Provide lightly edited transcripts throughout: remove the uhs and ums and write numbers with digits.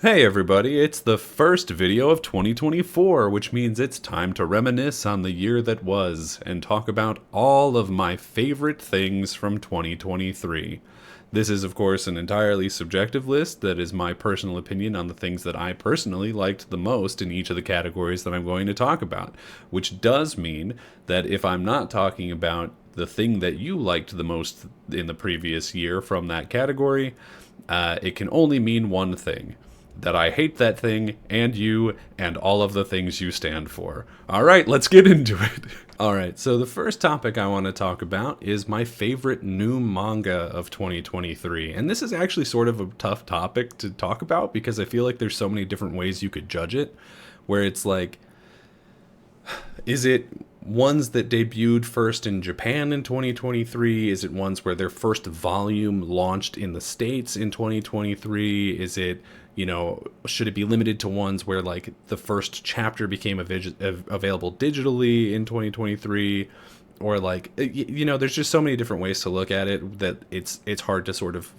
Hey everybody, it's the first video of 2024, which means it's time to reminisce on the year that was and talk about all of my favorite things from 2023. This is, of course, an entirely subjective list that is my personal opinion on the things that I personally liked the most in each of the categories that I'm going to talk about, which does mean that if I'm not talking about the thing that you liked the most in the previous year from that category, it can only mean one thing: that I hate that thing and you and all of the things you stand for. All right, let's get into it. All right, so the first topic I want to talk about is my favorite new manga of 2023. And this is actually sort of a tough topic to talk about because I feel like there's so many different ways you could judge it, where it's like, is it ones that debuted first in Japan in 2023? Is it ones where their first volume launched in the States in 2023? Is it, should it be limited to ones where like the first chapter became available digitally in 2023? Or like, there's just so many different ways to look at it that it's hard to sort of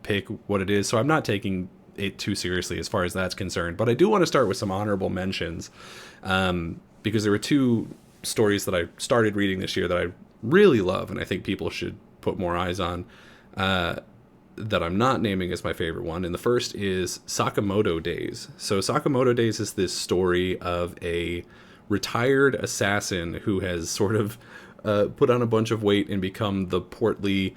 pick what it is. So I'm not taking it too seriously as far as that's concerned. But I do want to start with some honorable mentions. Because there were two stories that I started reading this year that I really love and I think people should put more eyes on, that I'm not naming as my favorite one. And the first is Sakamoto Days. So Sakamoto Days is this story of a retired assassin who has sort of put on a bunch of weight and become the portly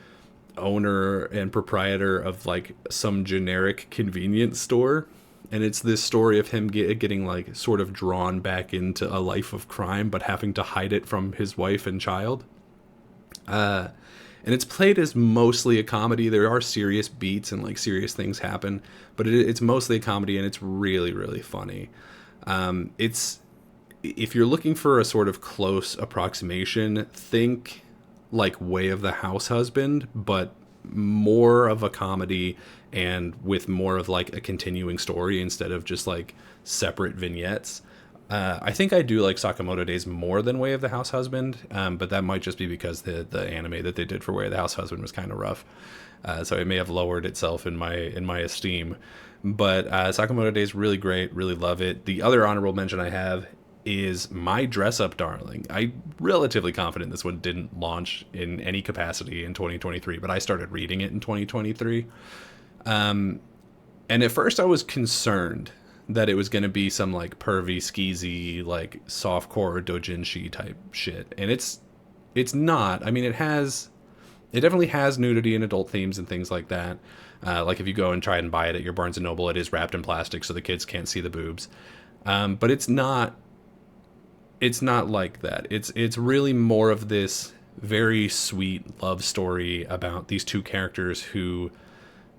owner and proprietor of like some generic convenience store. And it's this story of him getting like sort of drawn back into a life of crime, but having to hide it from his wife and child. And it's played as mostly a comedy. There are serious beats and like serious things happen, but it's mostly a comedy, and it's really, really funny. It's if you're looking for a sort of close approximation, think like Way of the House Husband, but more of a comedy and with more of like a continuing story instead of just like separate vignettes. I think I do like Sakamoto Days more than Way of the House Husband, but that might just be because the anime that they did for Way of the House Husband was kind of rough, so it may have lowered itself in my esteem. But Sakamoto Days really great, really love it. The other honorable mention I have is My Dress Up Darling. I'm relatively confident this one didn't launch in any capacity in 2023, but I started reading it in 2023. And at first I was concerned that it was going to be some like pervy, skeezy, like softcore doujinshi type shit. And it's not. I mean, it definitely has nudity and adult themes and things like that. Like if you go and try and buy it at your Barnes & Noble, it is wrapped in plastic so the kids can't see the boobs. But it's not like that. It's really more of this very sweet love story about these two characters who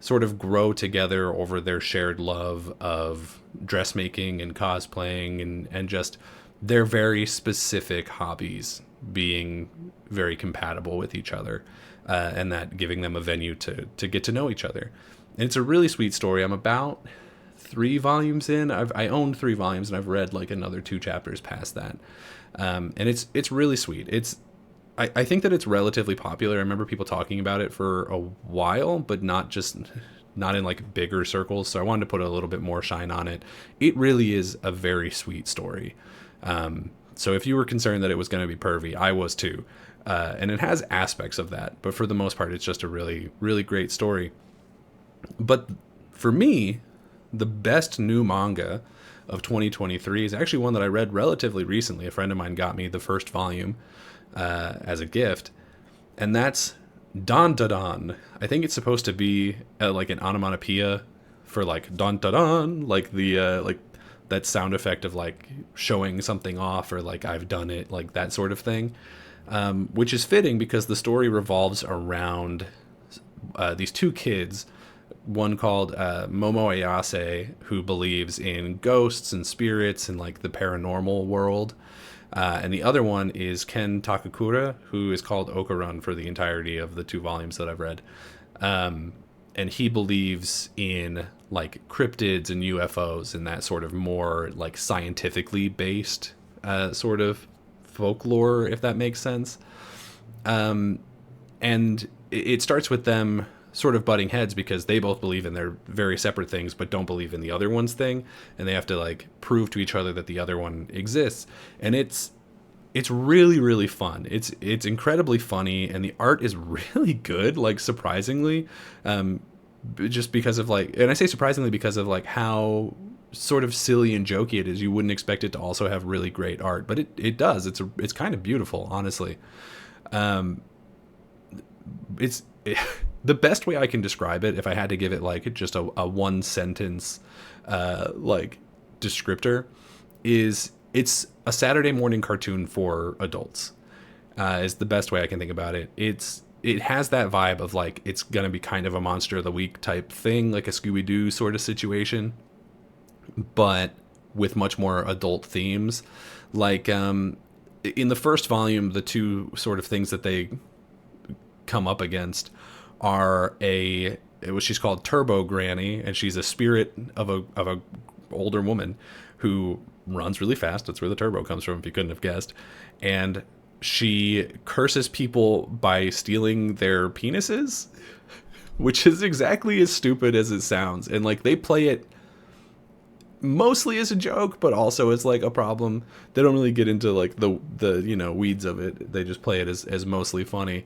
sort of grow together over their shared love of dressmaking and cosplaying and just their very specific hobbies being very compatible with each other, and that giving them a venue to get to know each other. And it's a really sweet story. I'm about 3 volumes in. I own 3 volumes and I've read like another 2 chapters past that. And it's really sweet. I think that it's relatively popular. I remember people talking about it for a while, but not in like bigger circles. So I wanted to put a little bit more shine on it. It really is a very sweet story. So if you were concerned that it was going to be pervy, I was too. And it has aspects of that, but for the most part, it's just a really, really great story. But for me, the best new manga of 2023 is actually one that I read relatively recently. A friend of mine got me the first volume as a gift, and that's Don Da Don. I think it's supposed to be like an onomatopoeia for like Don Da Don, like the like that sound effect of like showing something off or like I've done it, like that sort of thing, which is fitting because the story revolves around these 2 kids. One called Momo Ayase, who believes in ghosts and spirits and like the paranormal world. And the other one is Ken Takakura, who is called Okarun for the entirety of the 2 volumes that I've read. And he believes in like cryptids and UFOs and that sort of more like scientifically based sort of folklore, if that makes sense. And it starts with them sort of butting heads because they both believe in their very separate things but don't believe in the other one's thing, and they have to like prove to each other that the other one exists. And it's really really fun. It's incredibly funny, and the art is really good, like surprisingly, just because of like, and I say surprisingly because of like how sort of silly and jokey it is. You wouldn't expect it to also have really great art, but it does. It's kind of beautiful, honestly. It's the best way I can describe it, if I had to give it like just a one sentence like descriptor, is it's a Saturday morning cartoon for adults. Is the best way I can think about it. It has that vibe of like it's gonna be kind of a Monster of the Week type thing, like a Scooby-Doo sort of situation, but with much more adult themes. Like in the first volume, the two sort of things that they come up against are she's called Turbo Granny, and she's a spirit of a older woman who runs really fast. That's where the turbo comes from, if you couldn't have guessed. And she curses people by stealing their penises, which is exactly as stupid as it sounds. And like they play it mostly as a joke, but also as like a problem. They don't really get into like the weeds of it. They just play it as mostly funny.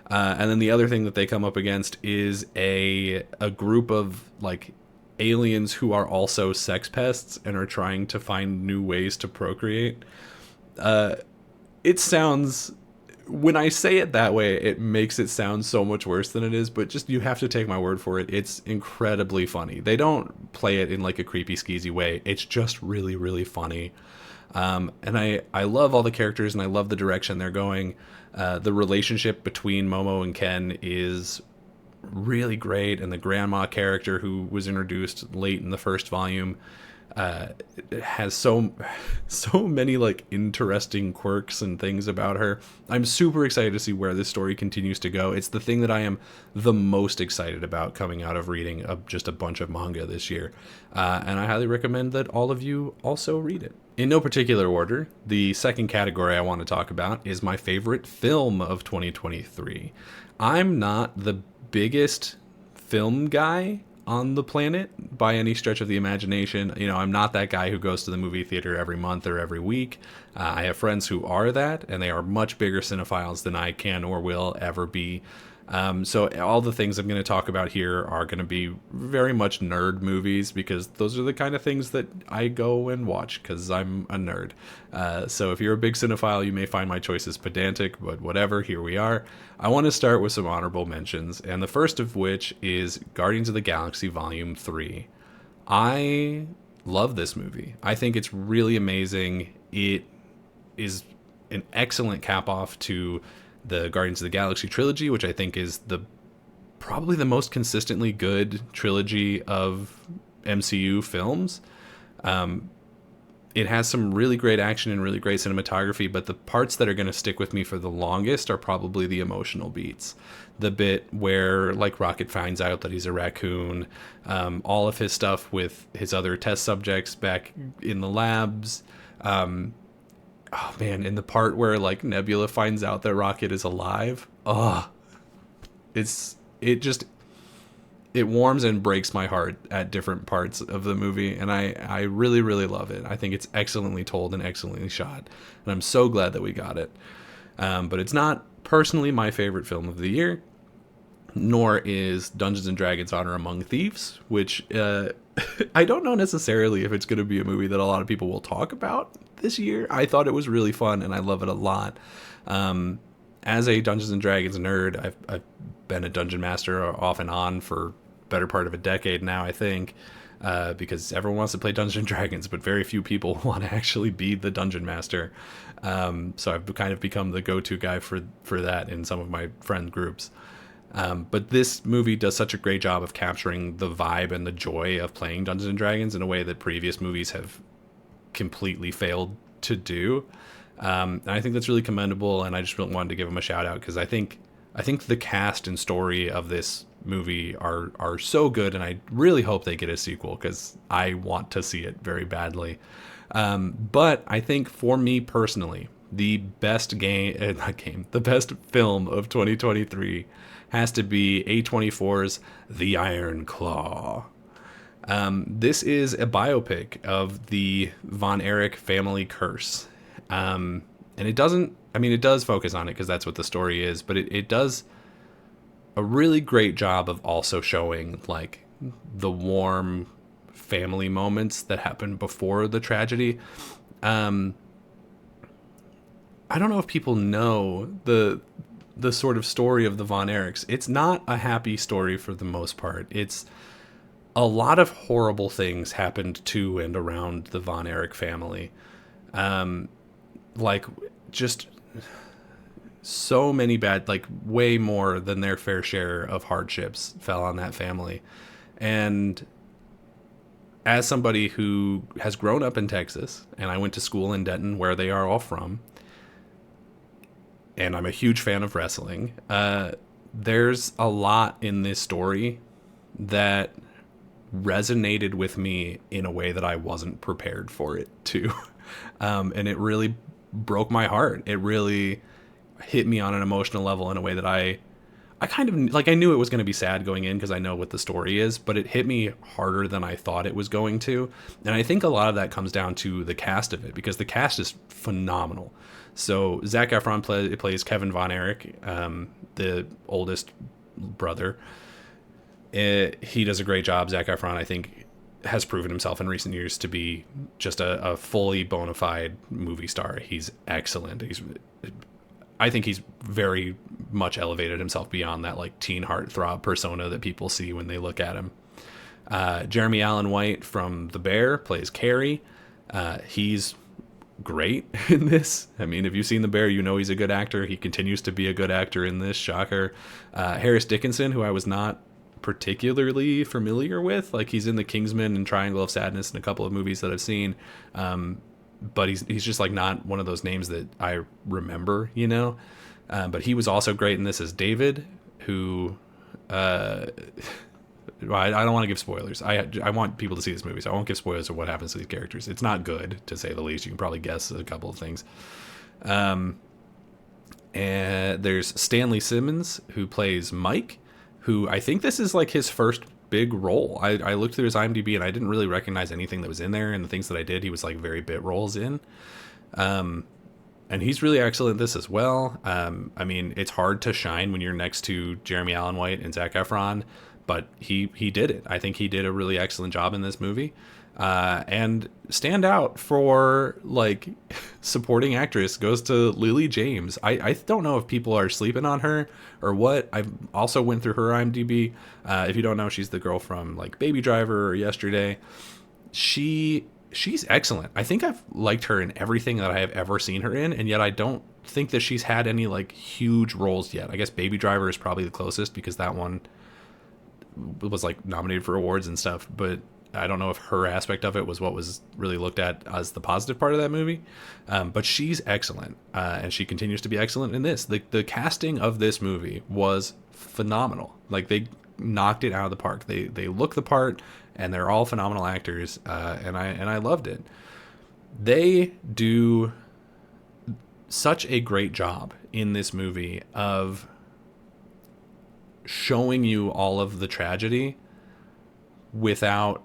And then the other thing that they come up against is a group of like aliens who are also sex pests and are trying to find new ways to procreate. It sounds, when I say it that way, it makes it sound so much worse than it is, but just you have to take my word for it. It's incredibly funny. They don't play it in like a creepy, skeezy way. It's just really, really funny. And I love all the characters, and I love the direction they're going. The relationship between Momo and Ken is really great, and the grandma character, who was introduced late in the first volume, has so many like interesting quirks and things about her. I'm super excited to see where this story continues to go. It's the thing that I am the most excited about coming out of reading just a bunch of manga this year, and I highly recommend that all of you also read it. In no particular order, the second category I want to talk about is my favorite film of 2023. I'm not the biggest film guy on the planet by any stretch of the imagination. You know, I'm not that guy who goes to the movie theater every month or every week. I have friends who are that, and they are much bigger cinephiles than I can or will ever be. So all the things I'm going to talk about here are going to be very much nerd movies, because those are the kind of things that I go and watch because I'm a nerd. So if you're a big cinephile, you may find my choices pedantic, but whatever, here we are. I want to start with some honorable mentions, and the first of which is Guardians of the Galaxy Volume 3. I love this movie. I think it's really amazing. It is an excellent cap-off to the Guardians of the Galaxy trilogy, which I think is probably the most consistently good trilogy of MCU films. It has some really great action and really great cinematography, but the parts that are going to stick with me for the longest are probably the emotional beats. The bit where like Rocket finds out that he's a raccoon, all of his stuff with his other test subjects back in the labs. Oh man, in the part where like Nebula finds out that Rocket is alive, it warms and breaks my heart at different parts of the movie, and I really, really love it. I think it's excellently told and excellently shot, and I'm so glad that we got it. But it's not personally my favorite film of the year, nor is Dungeons & Dragons Honor Among Thieves, which I don't know necessarily if it's going to be a movie that a lot of people will talk about this year. I thought it was really fun, and I love it a lot. As a Dungeons & Dragons nerd, I've been a dungeon master off and on for better part of a decade now, I think, because everyone wants to play Dungeons & Dragons, but very few people want to actually be the dungeon master. So I've kind of become the go-to guy for that in some of my friend groups. But this movie does such a great job of capturing the vibe and the joy of playing Dungeons & Dragons in a way that previous movies have completely failed to do. And I think that's really commendable, and I just really wanted to give them a shout out, because I think the cast and story of this movie are so good, and I really hope they get a sequel, because I want to see it very badly. But I think for me personally, the best the best film of 2023 has to be A24's The Iron Claw. This is a biopic of the Von Erich family curse. And it doesn't, I mean, it does focus on it because that's what the story is, but it does a really great job of also showing like the warm family moments that happened before the tragedy. I don't know if people know the sort of story of the Von Erichs. It's not a happy story for the most part. It's a lot of horrible things happened to and around the Von Erich family. Like just so many bad, like way more than their fair share of hardships fell on that family. And as somebody who has grown up in Texas, and I went to school in Denton where they are all from, and I'm a huge fan of wrestling, there's a lot in this story that resonated with me in a way that I wasn't prepared for it to. And it really broke my heart. It really hit me on an emotional level in a way that I kind of, like, I knew it was going to be sad going in because I know what the story is, but it hit me harder than I thought it was going to. And I think a lot of that comes down to the cast of it, because the cast is phenomenal. So Zac Efron plays Kevin Von Erich, the oldest brother. He does a great job. Zac Efron, I think, has proven himself in recent years to be just a fully bona fide movie star. He's excellent. I think he's very much elevated himself beyond that like teen heartthrob persona that people see when they look at him. Jeremy Allen White from The Bear plays Carrie. He's great in this. I mean, if you've seen The Bear, you know he's a good actor. He continues to be a good actor in this. Shocker. Harris Dickinson, who I was not particularly familiar with, like he's in The Kingsman and Triangle of Sadness and a couple of movies that I've seen, but he's just like not one of those names that I remember, you know. But he was also great in this as David, who I don't want to give spoilers. I want people to see this movie, so I won't give spoilers of what happens to these characters. It's not good, to say the least. You can probably guess a couple of things. And there's Stanley Simmons, who plays Mike, who I think this is like his first big role. I looked through his IMDb and I didn't really recognize anything that was in there, and the things that I did, he was like very bit roles in. And he's really excellent at this as well. I mean, it's hard to shine when you're next to Jeremy Allen White and Zac Efron, but he did it. I think he did a really excellent job in this movie. And stand out for like supporting actress goes to Lily James. I don't know if people are sleeping on her or what. I also went through her IMDb. If you don't know, she's the girl from like Baby Driver or Yesterday. She's excellent. I think I've liked her in everything that I have ever seen her in, and yet I don't think that she's had any like huge roles yet. I guess Baby Driver is probably the closest because that one was like nominated for awards and stuff, but I don't know if her aspect of it was what was really looked at as the positive part of that movie. But she's excellent, and she continues to be excellent in this. The casting of this movie was phenomenal. Like, they knocked it out of the park. They look the part, and they're all phenomenal actors, and I loved it. They do such a great job in this movie of showing you all of the tragedy without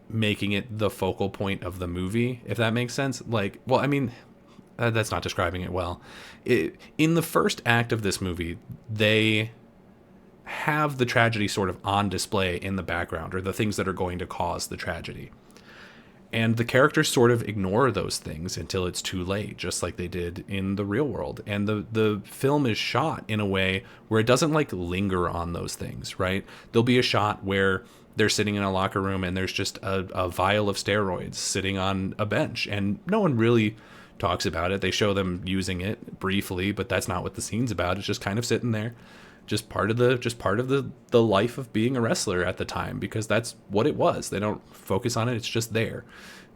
making it the focal point of the movie, if that makes sense. Like, well, I mean, that's not describing it well. In the first act of this movie, they have the tragedy sort of on display in the background, or the things that are going to cause the tragedy. And the characters sort of ignore those things until it's too late, just like they did in the real world. And the film is shot in a way where it doesn't like linger on those things, right? There'll be a shot where they're sitting in a locker room and there's just a vial of steroids sitting on a bench, and no one really talks about it. They show them using it briefly, but that's not what the scene's about. It's just kind of sitting there, just part of the life of being a wrestler at the time, because that's what it was. They don't focus on it. It's just there.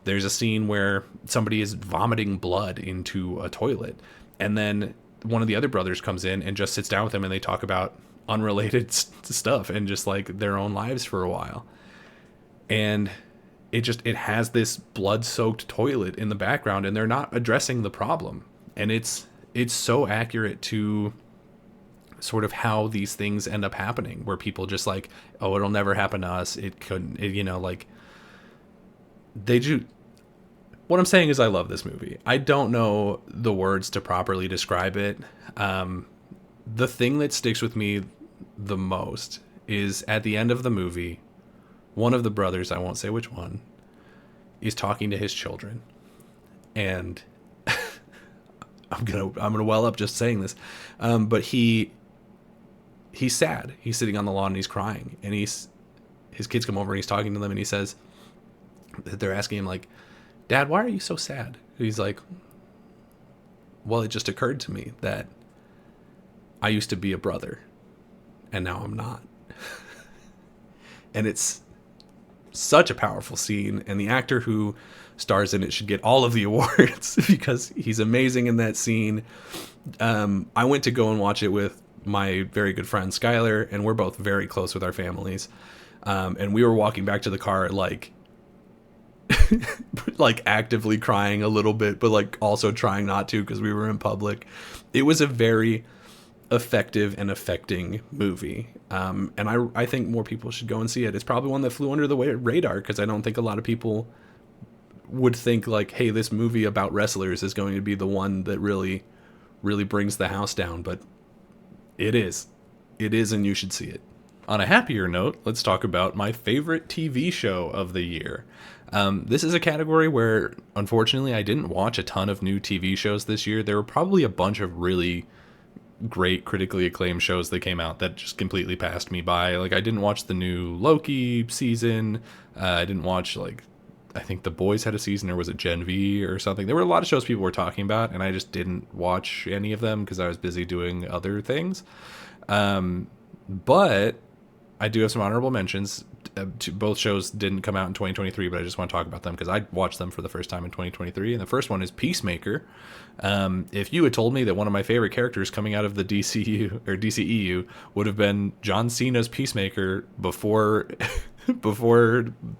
There's a scene where somebody is vomiting blood into a toilet, and then one of the other brothers comes in and just sits down with them, and they talk about unrelated stuff and just like their own lives for a while. And it has this blood-soaked toilet in the background, and they're not addressing the problem. And it's so accurate to sort of how these things end up happening, where people just like, oh, it'll never happen to us. It couldn't, like they do. What I'm saying is I love this movie. I don't know the words to properly describe it. The thing that sticks with me the most is at the end of the movie, one of the brothers, I won't say which one, is talking to his children. And I'm gonna well up just saying this. But he's sad. He's sitting on the lawn and he's crying. And his kids come over and he's talking to them and he says, they're asking him like, Dad, why are you so sad? He's like, well, it just occurred to me that I used to be a brother and now I'm not. And it's such a powerful scene. And the actor who stars in it should get all of the awards because he's amazing in that scene. I went to go and watch it with my very good friend Skylar, and we're both very close with our families. And we were walking back to the car like actively crying a little bit, but like also trying not to because we were in public. It was a very effective and affecting movie. And I think more people should go and see it. It's probably one that flew under the radar because I don't think a lot of people would think like, hey, this movie about wrestlers is going to be the one that really, really brings the house down. But it is, and you should see it. On a happier note, let's talk about my favorite TV show of the year. This is a category where, unfortunately, I didn't watch a ton of new TV shows this year. There were probably a bunch of really great critically acclaimed shows that came out that just completely passed me by. Like, I didn't watch the new Loki season. I didn't watch, like, I think The Boys had a season, or was it Gen V or something? There were a lot of shows people were talking about, and I just didn't watch any of them because I was busy doing other things. But I do have some honorable mentions. Both shows didn't come out in 2023, but I just want to talk about them because I watched them for the first time in 2023. And the first one is Peacemaker. If you had told me that one of my favorite characters coming out of the DCU or DCEU would have been John Cena's Peacemaker before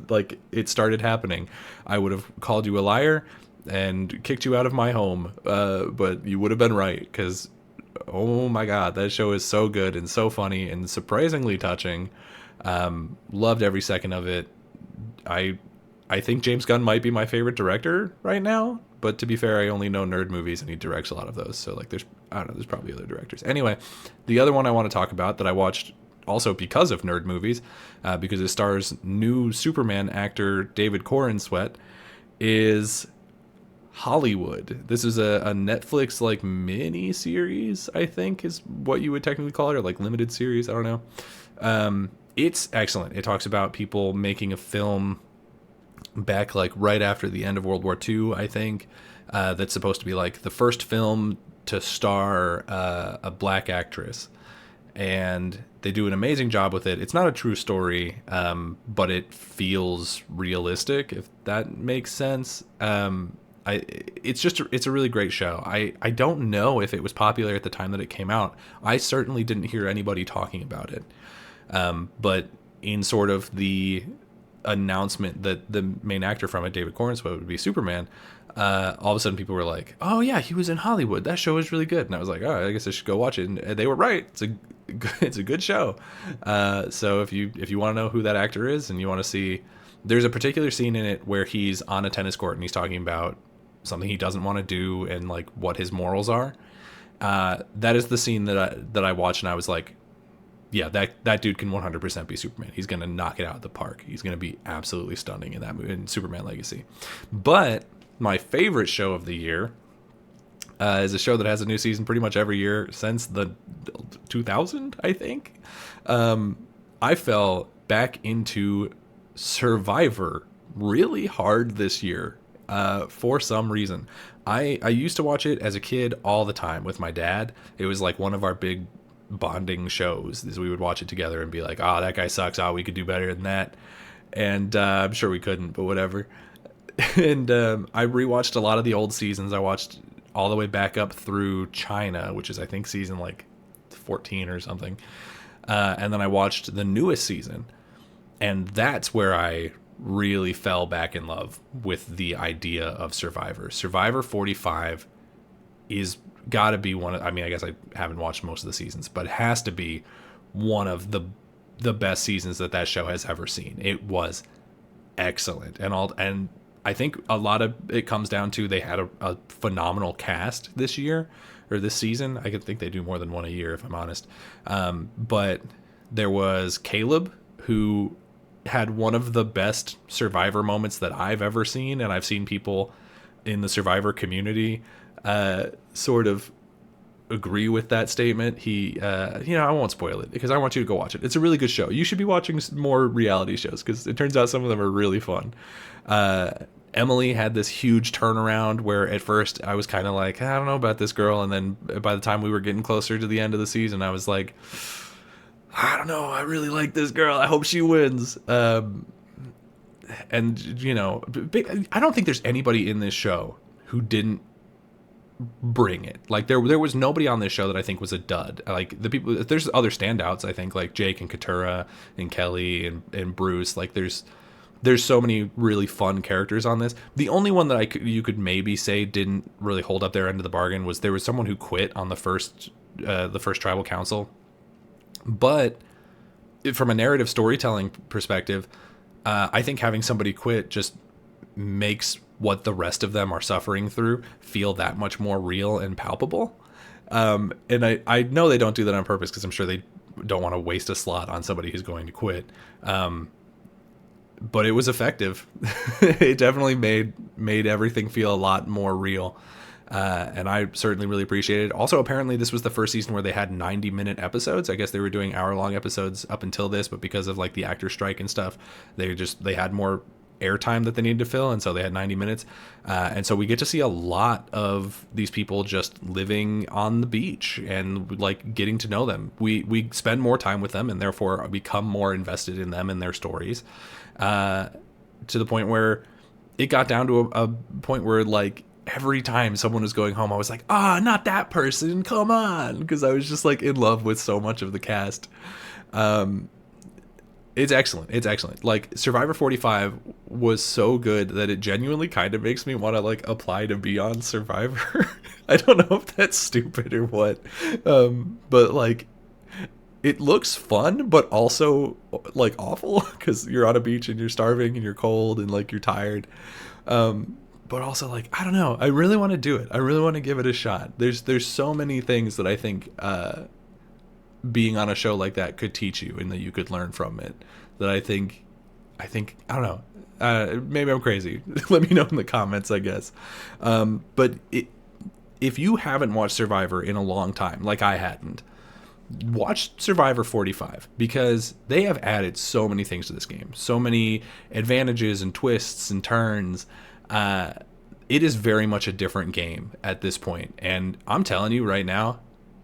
like it started happening, I would have called you a liar and kicked you out of my home. But you would have been right because, oh my God, that show is so good and so funny and surprisingly touching. Loved every second of it. I think James Gunn might be my favorite director right now, but to be fair, I only know nerd movies and he directs a lot of those. So like there's probably other directors. Anyway, the other one I want to talk about that I watched also because of nerd movies, because it stars new Superman actor David Corenswet, is Hollywood. This is a Netflix like mini series, I think is what you would technically call it, or like limited series. I don't know. It's excellent. It talks about people making a film back like right after the end of World War II, I think, that's supposed to be like the first film to star a black actress. And they do an amazing job with it. It's not a true story, but it feels realistic, if that makes sense. It's a really great show. I don't know if it was popular at the time that it came out. I certainly didn't hear anybody talking about it. But in sort of the announcement that the main actor from it, David Corenswet, would be Superman, all of a sudden people were like, oh yeah, he was in Hollywood. That show is really good. And I was like, oh, I guess I should go watch it. And they were right. It's a good show. So if you want to know who that actor is and you want to see, there's a particular scene in it where he's on a tennis court and he's talking about something he doesn't want to do and like what his morals are. That is the scene that I watched and I was like, yeah, that dude can 100% be Superman. He's going to knock it out of the park. He's going to be absolutely stunning in that movie, in Superman Legacy. But my favorite show of the year is a show that has a new season pretty much every year since the 2000, I think. I fell back into Survivor really hard this year for some reason. I used to watch it as a kid all the time with my dad. It was like one of our big bonding shows, is we would watch it together and be like, oh, that guy sucks, oh, we could do better than that. And I'm sure we couldn't, but whatever. And I rewatched a lot of the old seasons. I watched all the way back up through China, which is I think season like 14 or something. And then I watched the newest season, and that's where I really fell back in love with the idea of Survivor. Survivor 45 is got to be one of, I mean, I guess I haven't watched most of the seasons, but it has to be one of the best seasons that show has ever seen. It was excellent. And I think a lot of it comes down to they had a phenomenal cast this year or this season. I could think they do more than one a year if I'm honest. But there was Caleb, who had one of the best Survivor moments that I've ever seen, and I've seen people in the Survivor community sort of agree with that statement. He, I won't spoil it because I want you to go watch it. It's a really good show. You should be watching more reality shows because it turns out some of them are really fun. Emily had this huge turnaround where at first I was kind of like, I don't know about this girl. And then by the time we were getting closer to the end of the season, I was like, I don't know. I really like this girl. I hope she wins. And, I don't think there's anybody in this show who didn't bring it. Like there was nobody on this show that I think was a dud. Like the people, there's other standouts. I think like Jake and Katura and Kelly and Bruce. Like there's so many really fun characters on this. The only one that you could maybe say didn't really hold up their end of the bargain was there was someone who quit on the first tribal council. But from a narrative storytelling perspective, I think having somebody quit just makes what the rest of them are suffering through feel that much more real and palpable. And I know they don't do that on purpose because I'm sure they don't want to waste a slot on somebody who's going to quit. But it was effective. It definitely made everything feel a lot more real. And I certainly really appreciate it. Also, apparently this was the first season where they had 90-minute episodes. I guess they were doing hour-long episodes up until this, but because of like the actor strike and stuff, they had more airtime that they needed to fill, and so they had 90 minutes. And so we get to see a lot of these people just living on the beach and like getting to know them. We spend more time with them and therefore become more invested in them and their stories, to the point where it got down to a point where like every time someone was going home, I was like, not that person, come on, because I was just like in love with so much of the cast. It's excellent. Like Survivor 45 was so good that it genuinely kind of makes me want to like apply to be on Survivor. I don't know if that's stupid or what, but like it looks fun, but also like awful because you're on a beach and you're starving and you're cold and like you're tired. But also like, I don't know, I really want to do it. I really want to give it a shot. There's so many things that I think being on a show like that could teach you and that you could learn from it, that I think I don't know, maybe I'm crazy. Let me know in the comments, I guess. But if you haven't watched Survivor in a long time, like I hadn't, watch Survivor 45 because they have added so many things to this game, so many advantages and twists and turns. It is very much a different game at this point, and I'm telling you right now,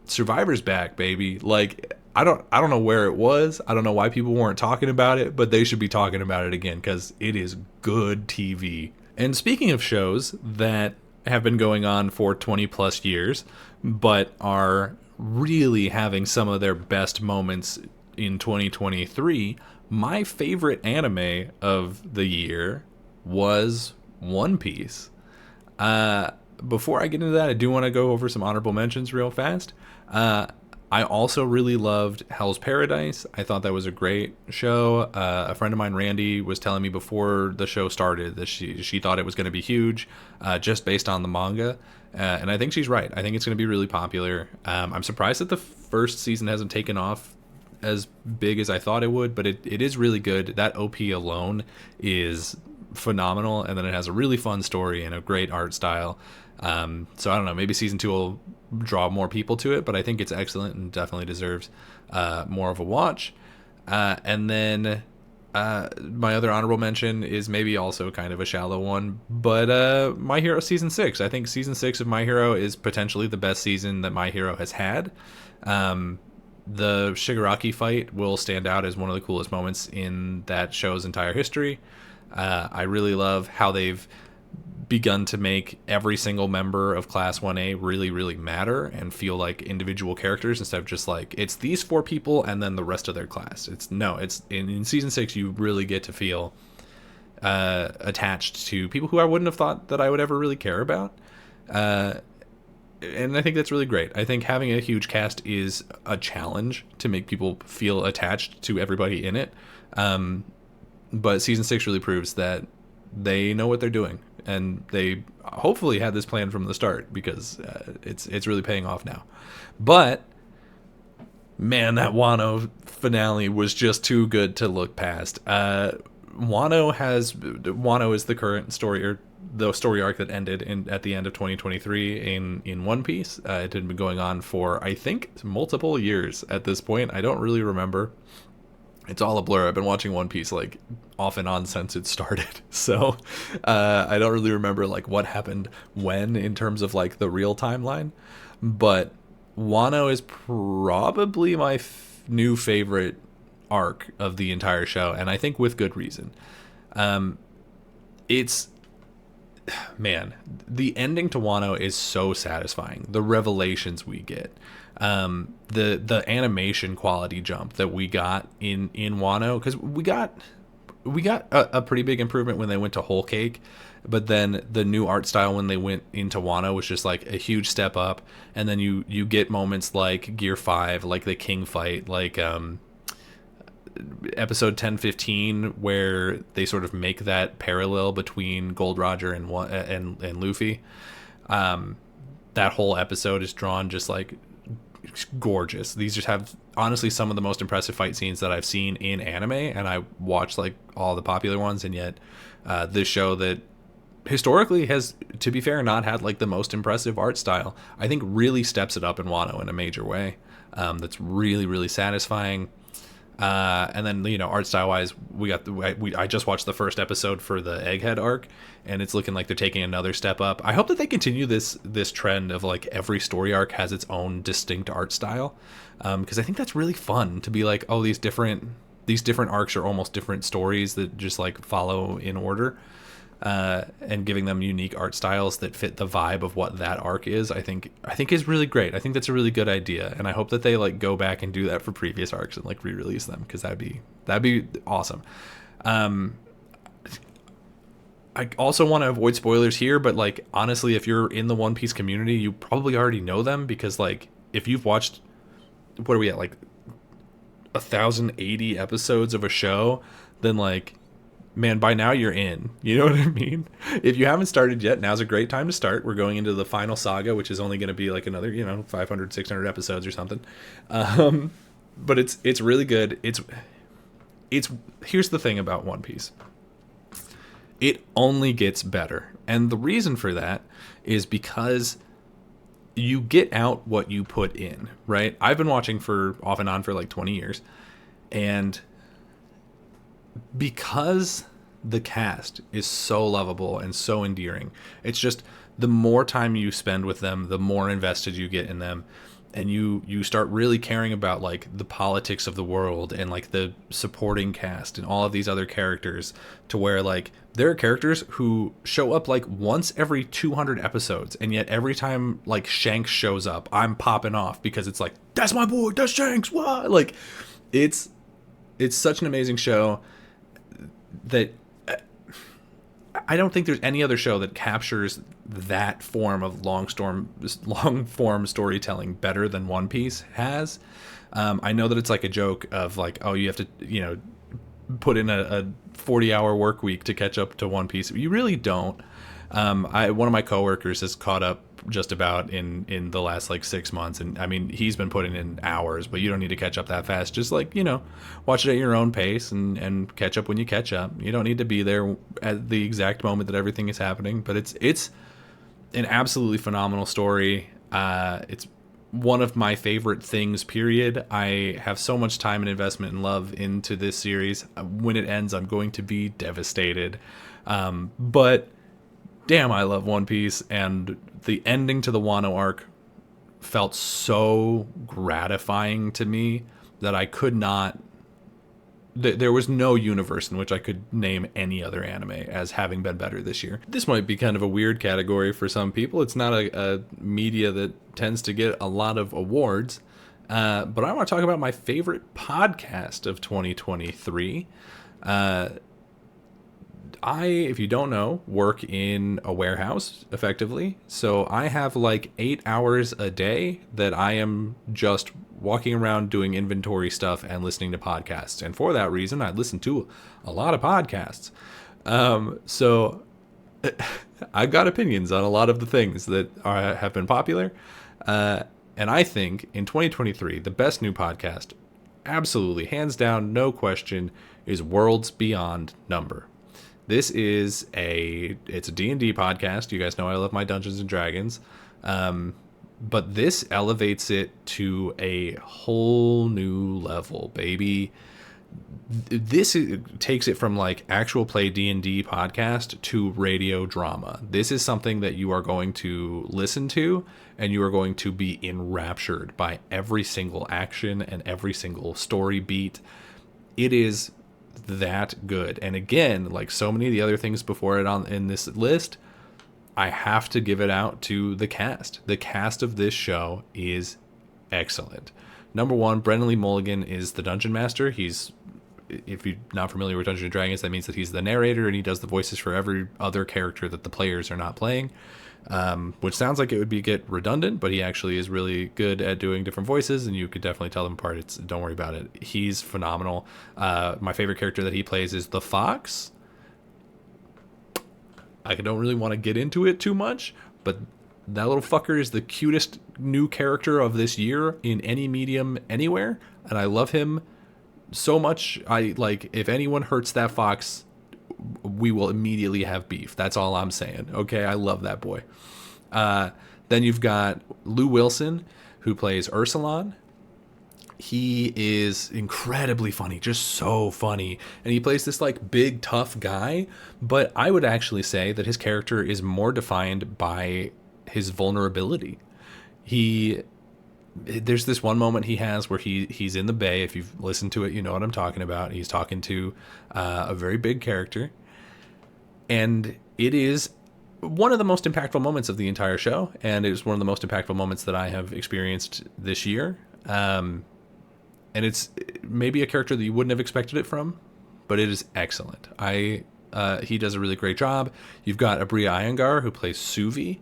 Survivor's back, baby. Like I don't know where it was. I don't know why people weren't talking about it, but they should be talking about it again because it is good TV. And speaking of shows that have been going on for 20 plus years, but are really having some of their best moments in 2023, my favorite anime of the year was One Piece. Before I get into that, I do want to go over some honorable mentions real fast. I also really loved Hell's Paradise. I thought that was a great show. A friend of mine, Randy, was telling me before the show started that she thought it was going to be huge, just based on the manga. And I think she's right. I think it's going to be really popular. I'm surprised that the first season hasn't taken off as big as I thought it would, but it is really good. That OP alone is phenomenal, and then it has a really fun story and a great art style. So I don't know, maybe season 2 will draw more people to it, but I think it's excellent and definitely deserves more of a watch. And then my other honorable mention is maybe also kind of a shallow one, but My Hero Season 6. I think Season 6 of My Hero is potentially the best season that My Hero has had. The Shigaraki fight will stand out as one of the coolest moments in that show's entire history. I really love how they've begun to make every single member of Class 1A really, really matter and feel like individual characters instead of just like, it's these 4 people and then the rest of their class. It's in Season 6, you really get to feel attached to people who I wouldn't have thought that I would ever really care about. and I think that's really great. I think having a huge cast is a challenge to make people feel attached to everybody in it. But season 6 really proves that they know what they're doing, and they hopefully had this plan from the start, because it's really paying off now. But man, that Wano finale was just too good to look past. Wano is the current story, or the story arc that ended at the end of 2023 in One Piece. It had been going on for, I think, multiple years at this point. I don't really remember. It's all a blur. I've been watching One Piece like off and on since it started, so I don't really remember like what happened when in terms of like the real timeline. But Wano is probably my new favorite arc of the entire show, and I think with good reason. It's Man, the ending to Wano is so satisfying. The revelations we get, the animation quality jump that we got in Wano, because we got a pretty big improvement when they went to Whole Cake, but then the new art style when they went into Wano was just like a huge step up. And then you get moments like Gear 5, like the King fight, like episode 10-15, where they sort of make that parallel between Gold Roger and Luffy. That whole episode is drawn just like gorgeous. These just have honestly some of the most impressive fight scenes that I've seen in anime, and I watch like all the popular ones, and yet this show that historically has, to be fair, not had like the most impressive art style, I think really steps it up in Wano in a major way. That's really, really satisfying. And then, you know, art style wise, I just watched the first episode for the Egghead arc, and it's looking like they're taking another step up. I hope that they continue this trend of like every story arc has its own distinct art style, because I think that's really fun to be like, oh, these different arcs are almost different stories that just like follow in order. And giving them unique art styles that fit the vibe of what that arc is, I think is really great. I think that's a really good idea, and I hope that they like go back and do that for previous arcs and like re-release them, because that'd be awesome. I also want to avoid spoilers here, but like honestly, if you're in the One Piece community, you probably already know them, because like if you've watched, what are we at, like 1,080 episodes of a show, then like, man, by now you're in. You know what I mean? If you haven't started yet, now's a great time to start. We're going into the final saga, which is only going to be like another, 500, 600 episodes or something. But it's really good. It's here's the thing about One Piece. It only gets better. And the reason for that is because you get out what you put in, right? I've been watching for off and on for like 20 years. And because the cast is so lovable and so endearing, it's just the more time you spend with them, the more invested you get in them, and you start really caring about like the politics of the world and like the supporting cast and all of these other characters, to where like there are characters who show up like once every 200 episodes, and yet every time like Shanks shows up, I'm popping off, because it's like, that's my boy, that's Shanks, what? Like it's such an amazing show that I don't think there's any other show that captures that form of long form storytelling better than One Piece has. I know that it's like a joke of like, oh, you have to, put in a 40-hour work week to catch up to One Piece. You really don't. One of my coworkers has caught up just about in the last like 6 months, and I mean, he's been putting in hours, but you don't need to catch up that fast. Just like, watch it at your own pace and catch up when you catch up. You don't need to be there at the exact moment that everything is happening, but it's an absolutely phenomenal story. It's one of my favorite things, period. I have so much time and investment and love into this series. When it ends, I'm going to be devastated. But damn, I love One Piece, and the ending to the Wano arc felt so gratifying to me that I could not... There was no universe in which I could name any other anime as having been better this year. This might be kind of a weird category for some people. It's not a media that tends to get a lot of awards. But I want to talk about my favorite podcast of 2023. if you don't know, work in a warehouse effectively. So I have like 8 hours a day that I am just walking around doing inventory stuff and listening to podcasts. And for that reason, I listen to a lot of podcasts. So I've got opinions on a lot of the things that have been popular. And I think in 2023, the best new podcast, absolutely, hands down, no question, is Worlds Beyond Number. This is it's a D&D podcast. You guys know I love my Dungeons and Dragons. But this elevates it to a whole new level, baby. Takes it from like actual play D&D podcast to radio drama. This is something that you are going to listen to, and you are going to be enraptured by every single action and every single story beat. It is that good. And again, like so many of the other things before it in this list, I have to give it out to the cast. The cast of this show is excellent. Number one, Brennan Lee Mulligan is the Dungeon Master. If you're not familiar with Dungeons & Dragons, that means that he's the narrator and he does the voices for every other character that the players are not playing, which sounds like it would get redundant, but he actually is really good at doing different voices, and you could definitely tell them apart. Don't worry about it. He's phenomenal. My favorite character that he plays is the Fox. I don't really want to get into it too much, but that little fucker is the cutest new character of this year in any medium anywhere, and I love him so much. If anyone hurts that fox, we will immediately have beef. That's all I'm saying. Okay, I love that boy. Then you've got Lou Wilson, who plays Ursulon. He is incredibly funny, just so funny. And he plays this like big, tough guy, but I would actually say that his character is more defined by his vulnerability. There's this one moment he has where he's in the bay. If you've listened to it, you know what I'm talking about. He's talking to a very big character, and it is one of the most impactful moments of the entire show, and it is one of the most impactful moments that I have experienced this year. And it's maybe a character that you wouldn't have expected it from, but it is excellent. He does a really great job. You've got Abria Iyengar, who plays Suvi.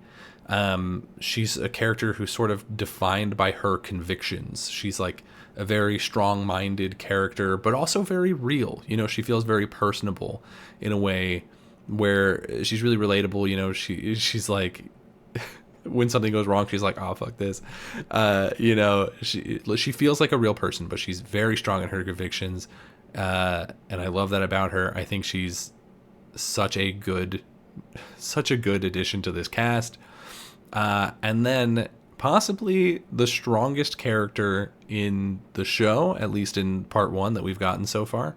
She's a character who's sort of defined by her convictions. She's like a very strong-minded character, but also very real. You know, she feels very personable in a way where she's really relatable. You know, she's like, when something goes wrong, she's like, oh, fuck this. You know, she feels like a real person, but she's very strong in her convictions. And I love that about her. I think she's such a good addition to this cast. And then possibly the strongest character in the show, at least in part one that we've gotten so far,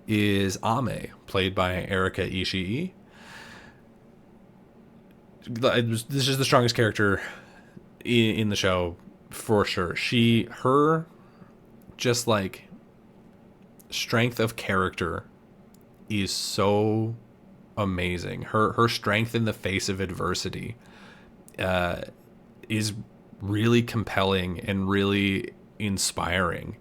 is Ame, played by Erika Ishii. This is the strongest character in the show for sure. Her just like strength of character is so amazing. Her strength in the face of adversity is really compelling and really inspiring.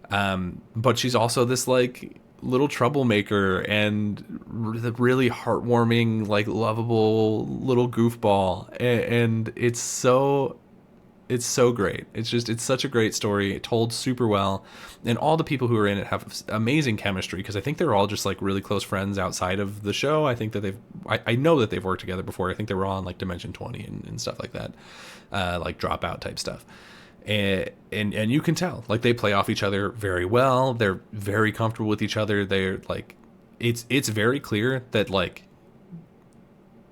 But she's also this like little troublemaker and really heartwarming, like lovable little goofball, and it's so great. It's such a great story, told super well, and all the people who are in it have amazing chemistry, because I think they're all just like really close friends outside of the show. I think that I know that they've worked together before. I think they were all on like Dimension 20 and stuff like that, like Dropout type stuff. And you can tell, like, they play off each other very well. They're very comfortable with each other. They're like, it's very clear that like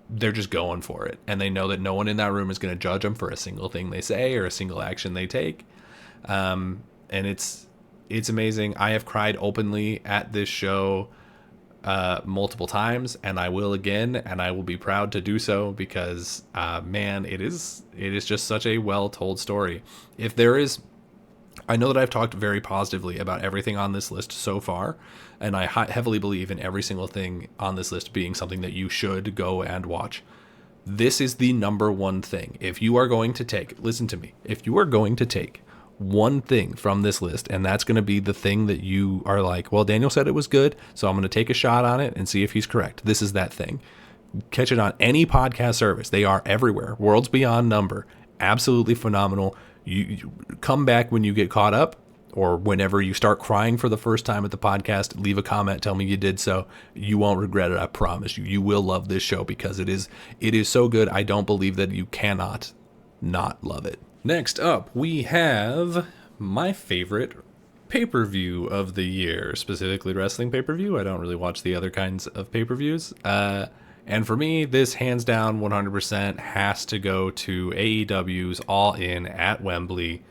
they're just going for it, and they know that no one in that room is going to judge them for a single thing they say or a single action they take. And it's amazing. I have cried openly at this show multiple times, and I will again, and I will be proud to do so, because man, it is just such a well told story. I know that I've talked very positively about everything on this list so far, and I heavily believe in every single thing on this list being something that you should go and watch. This is the number one thing. If you are going to take, listen to me, if you are going to take one thing from this list, and that's going to be the thing that you are like, well, Daniel said it was good, so I'm going to take a shot on it and see if he's correct. This is that thing. Catch it on any podcast service. They are everywhere. Worlds Beyond Number. Absolutely phenomenal. You come back when you get caught up, or whenever you start crying for the first time at the podcast, leave a comment, tell me you did so. You won't regret it, I promise you. You will love this show because it is so good. I don't believe that you cannot not love it. Next up, we have my favorite pay-per-view of the year, specifically wrestling pay-per-view. I don't really watch the other kinds of pay-per-views. And for me, this hands down 100% has to go to AEW's All In at Wembley.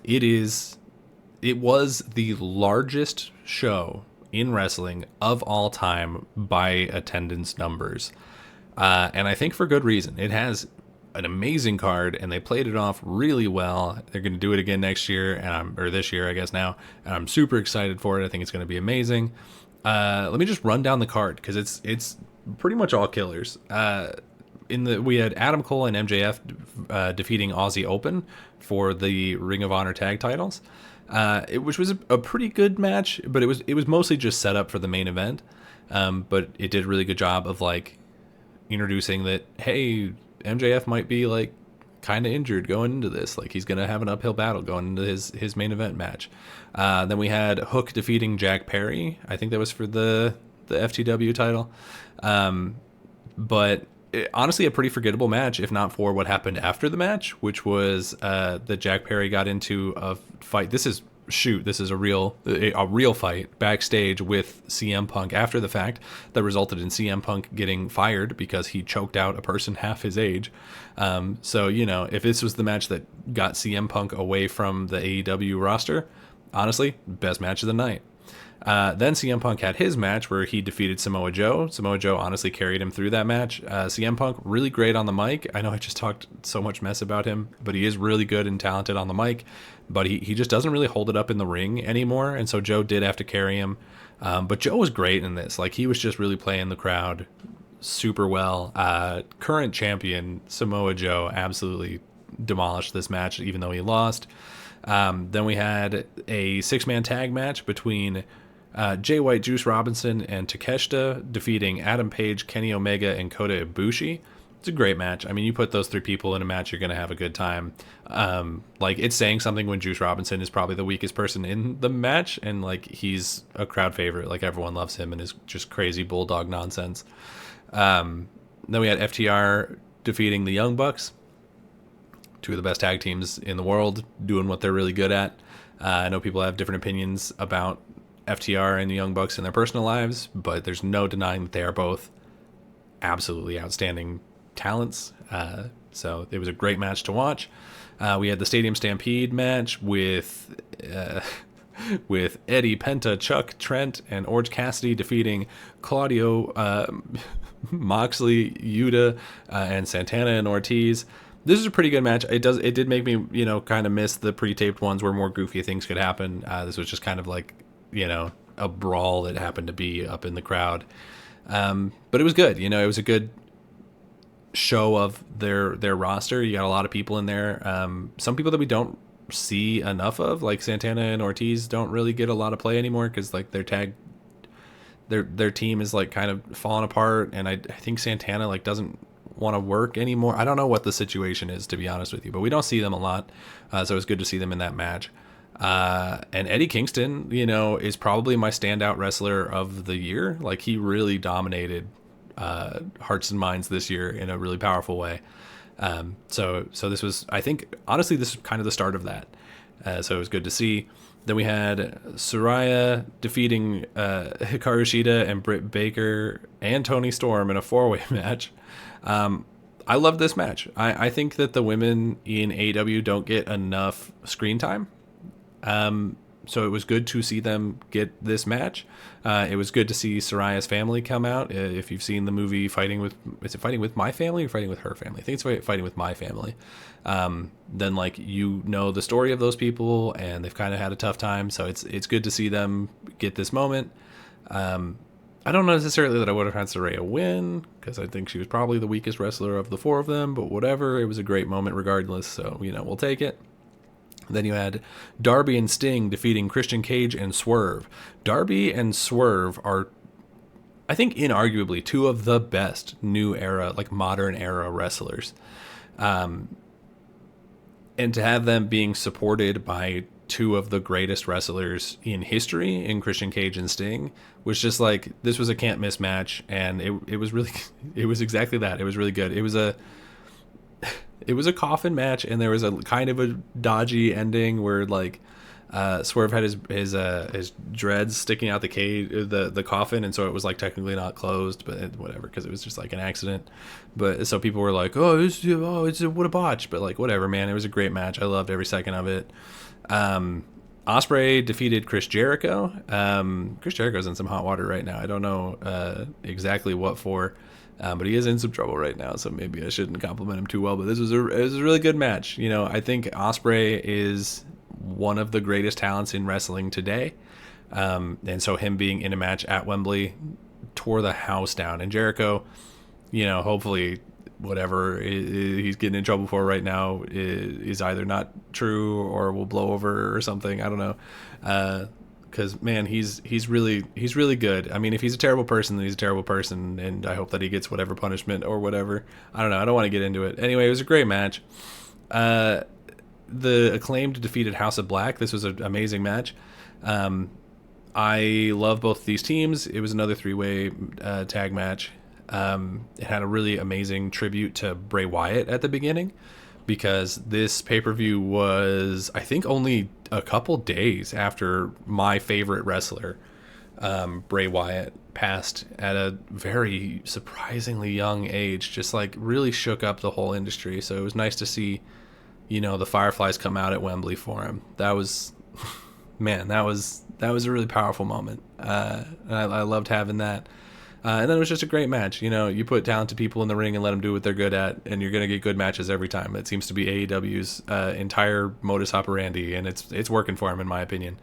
It was the largest show in wrestling of all time by attendance numbers. And I think for good reason. It has an amazing card, and they played it off really well. They're going to do it again next year, or this year, I guess now. And I'm super excited for it. I think it's going to be amazing. Let me just run down the card, because it's pretty much all killers. We had Adam Cole and MJF defeating Aussie Open for the Ring of Honor tag titles. Which was a pretty good match, but it was mostly just set up for the main event. But it did a really good job of like introducing that, hey, MJF might be like kind of injured going into this. Like he's gonna have an uphill battle going into his main event match. Then we had Hook defeating Jack Perry. I think that was for the FTW title. But honestly, a pretty forgettable match, if not for what happened after the match, which was that Jack Perry got into a fight. This is a real fight backstage with CM Punk after the fact that resulted in CM Punk getting fired because he choked out a person half his age. So, if this was the match that got CM Punk away from the AEW roster, honestly, best match of the night. Then CM Punk had his match where he defeated Samoa Joe. Samoa Joe honestly carried him through that match. CM Punk, really great on the mic. I know I just talked so much mess about him, but he is really good and talented on the mic. But he just doesn't really hold it up in the ring anymore, and so Joe did have to carry him. But Joe was great in this. Like, he was just really playing the crowd super well. Current champion Samoa Joe absolutely demolished this match, even though he lost. Then we had a 6-man tag match between Jay White, Juice Robinson, and Takeshita defeating Adam Page, Kenny Omega, and Kota Ibushi. It's a great match. I mean, you put those 3 people in a match, you're going to have a good time. It's saying something when Juice Robinson is probably the weakest person in the match, and like he's a crowd favorite. Like everyone loves him and his just crazy bulldog nonsense. Then we had FTR defeating the Young Bucks, 2 of the best tag teams in the world, doing what they're really good at. I know people have different opinions about FTR and the Young Bucks in their personal lives, but there's no denying that they are both absolutely outstanding talents. So it was a great match to watch. We had the Stadium Stampede match with Eddie, Penta, Chuck, Trent, and Orange Cassidy defeating Claudio, Moxley, Yuta, and Santana and Ortiz. This is a pretty good match. It did make me, kind of miss the pre-taped ones where more goofy things could happen. This was just kind of like, a brawl that happened to be up in the crowd. But it was good. It was a good show of their roster. You got a lot of people in there. Some people that we don't see enough of, like Santana and Ortiz, don't really get a lot of play anymore because like their team is like kind of falling apart, and I think Santana like doesn't want to work anymore. I don't know what the situation is, to be honest with you, but we don't see them a lot. So it's good to see them in that match. And Eddie Kingston, is probably my standout wrestler of the year. Like he really dominated hearts and minds this year in a really powerful way. So this was, I think, honestly, this is kind of the start of that. So it was good to see. Then we had Saraya defeating Hikaru Shida and Britt Baker and Toni Storm in a 4-way match. I love this match. I think that the women in AEW don't get enough screen time. So it was good to see them get this match. It was good to see Saraya's family come out. If you've seen the movie Fighting with My Family or Fighting with Her Family? I think it's Fighting with My Family. Then like, the story of those people, and they've kind of had a tough time. So it's good to see them get this moment. I don't know necessarily that I would have had Saraya win, because I think she was probably the weakest wrestler of the 4 of them, but whatever. It was a great moment regardless. So, we'll take it. Then you had Darby and Sting defeating Christian Cage and Swerve. Darby and Swerve are, I think, inarguably two of the best new era, like modern era wrestlers. And to have them being supported by two of the greatest wrestlers in history in Christian Cage and Sting was just like, this was a can't miss match. And it was really, it was exactly that. It was really good. It was a coffin match, and there was a kind of a dodgy ending where like Swerve had his dreads sticking out the cage, the coffin, and so it was like technically not closed, but whatever, because it was just like an accident. But so people were like, what a botch, but like whatever, man. It was a great match. I loved every second of it. Ospreay defeated Chris Jericho. Chris Jericho's in some hot water right now. I don't know exactly what for. But he is in some trouble right now, so maybe I shouldn't compliment him too well. But it was a really good match. You know, I think Ospreay is one of the greatest talents in wrestling today, and so him being in a match at Wembley tore the house down. And Jericho, you know, hopefully whatever he's getting in trouble for right now is either not true or will blow over or something. I don't know. Because man, he's really good. I mean, if he's a terrible person, then he's a terrible person, and I hope that he gets whatever punishment or whatever. I don't know. I don't want to get into it. Anyway, it was a great match. The Acclaimed defeated House of Black. This was an amazing match. I love both these teams. It was another three-way tag match. It had a really amazing tribute to Bray Wyatt at the beginning, because this pay-per-view was, I think, only a couple days after my favorite wrestler, Bray Wyatt, passed at a very surprisingly young age. Just like really shook up the whole industry. So it was nice to see, you know, the Fireflies come out at Wembley for him. That was, man, that was a really powerful moment. And I loved having that. And then it was just a great match. You know, you put talented people in the ring and let them do what they're good at, and you're going to get good matches every time. That seems to be AEW's entire modus operandi, and it's working for him, in my opinion.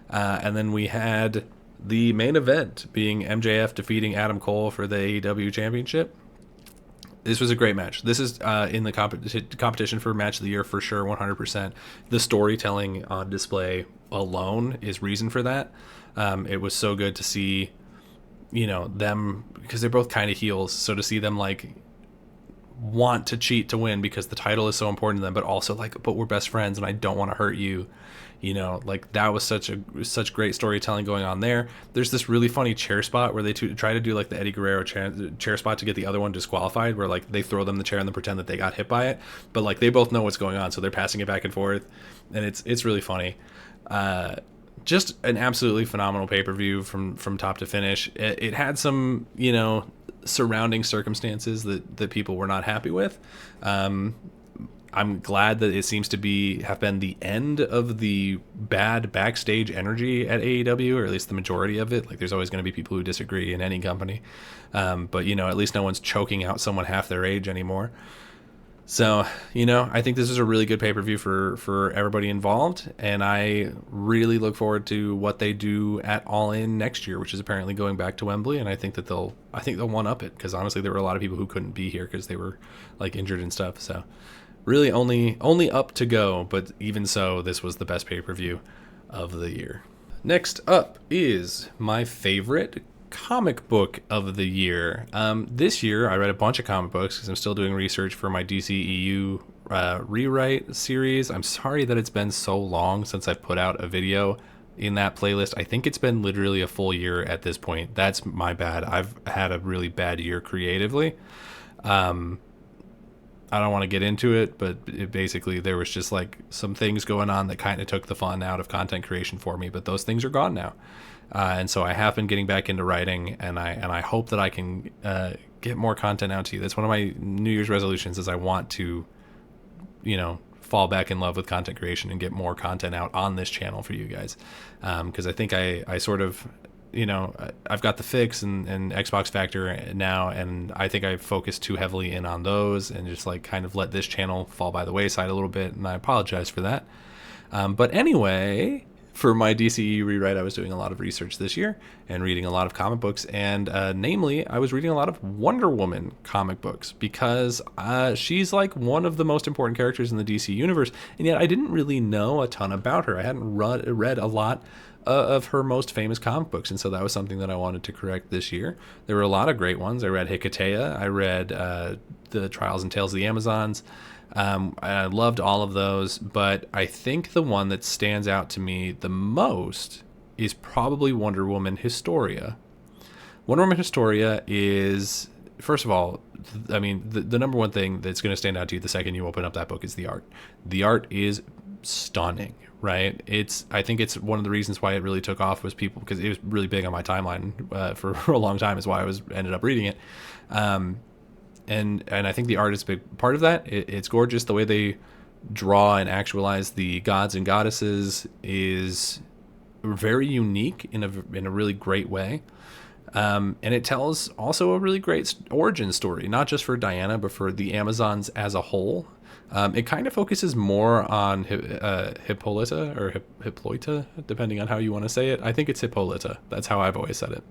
And then we had the main event being MJF defeating Adam Cole for the AEW Championship. This was a great match. This is in the competition for Match of the Year for sure, 100%. The storytelling on display alone is reason for that. It was so good to see, you know, them, because they're both kind of heels, so to see them like want to cheat to win because the title is so important to them, but also like, but we're best friends and I don't want to hurt you, you know, like that was such great storytelling going on there. There's this really funny chair spot where they try to do like the Eddie Guerrero chair spot to get the other one disqualified, where like they throw them the chair and then pretend that they got hit by it, but like they both know what's going on, so they're passing it back and forth, and it's really funny. Just an absolutely phenomenal pay-per-view from top to finish. It had some, you know, surrounding circumstances that people were not happy with. I'm glad that it seems to have been the end of the bad backstage energy at AEW, or at least the majority of it. Like, there's always going to be people who disagree in any company. But, you know, at least no one's choking out someone half their age anymore. So, you know, I think this is a really good pay-per-view for everybody involved, and I really look forward to what they do at All In next year, which is apparently going back to Wembley, and I think they'll one-up it, because honestly there were a lot of people who couldn't be here because they were like injured and stuff. So really only up to go, but even so, this was the best pay-per-view of the year. Next up is my favorite comic book of the year. This year I read a bunch of comic books because I'm still doing research for my DCEU rewrite series. I'm sorry that it's been so long since I've put out a video in that playlist. I think it's been literally a full year at this point. That's my bad. I've had a really bad year creatively. I don't want to get into it, but basically there was just like some things going on that kind of took the fun out of content creation for me, but those things are gone now. And so I have been getting back into writing, and I hope that I can get more content out to you. That's one of my New Year's resolutions, is I want to, you know, fall back in love with content creation and get more content out on this channel for you guys. Because I think I sort of, you know, I've got the fix and Xbox Factor now, and I think I focused too heavily in on those and just like kind of let this channel fall by the wayside a little bit, and I apologize for that. But anyway, for my DCE rewrite, I was doing a lot of research this year and reading a lot of comic books, and namely, I was reading a lot of Wonder Woman comic books because she's like one of the most important characters in the DC universe, and yet I didn't really know a ton about her. I hadn't read a lot of her most famous comic books, and so that was something that I wanted to correct this year. There were a lot of great ones. I read Hikatea, I read the Trials and Tales of the Amazons. I loved all of those, but I think the one that stands out to me the most is probably Wonder Woman Historia. Wonder Woman Historia is, first of all, I mean, the number one thing that's going to stand out to you the second you open up that book is the art. The art is stunning, right? I think it's one of the reasons why it really took off was people, because it was really big on my timeline for a long time, is why I ended up reading it. And I think the art is a big part of that. It's gorgeous. The way they draw and actualize the gods and goddesses is very unique in a really great way. And it tells also a really great origin story, not just for Diana, but for the Amazons as a whole. It kind of focuses more on Hippolyta or Hippolyta, depending on how you want to say it. I think it's Hippolyta. That's how I've always said it.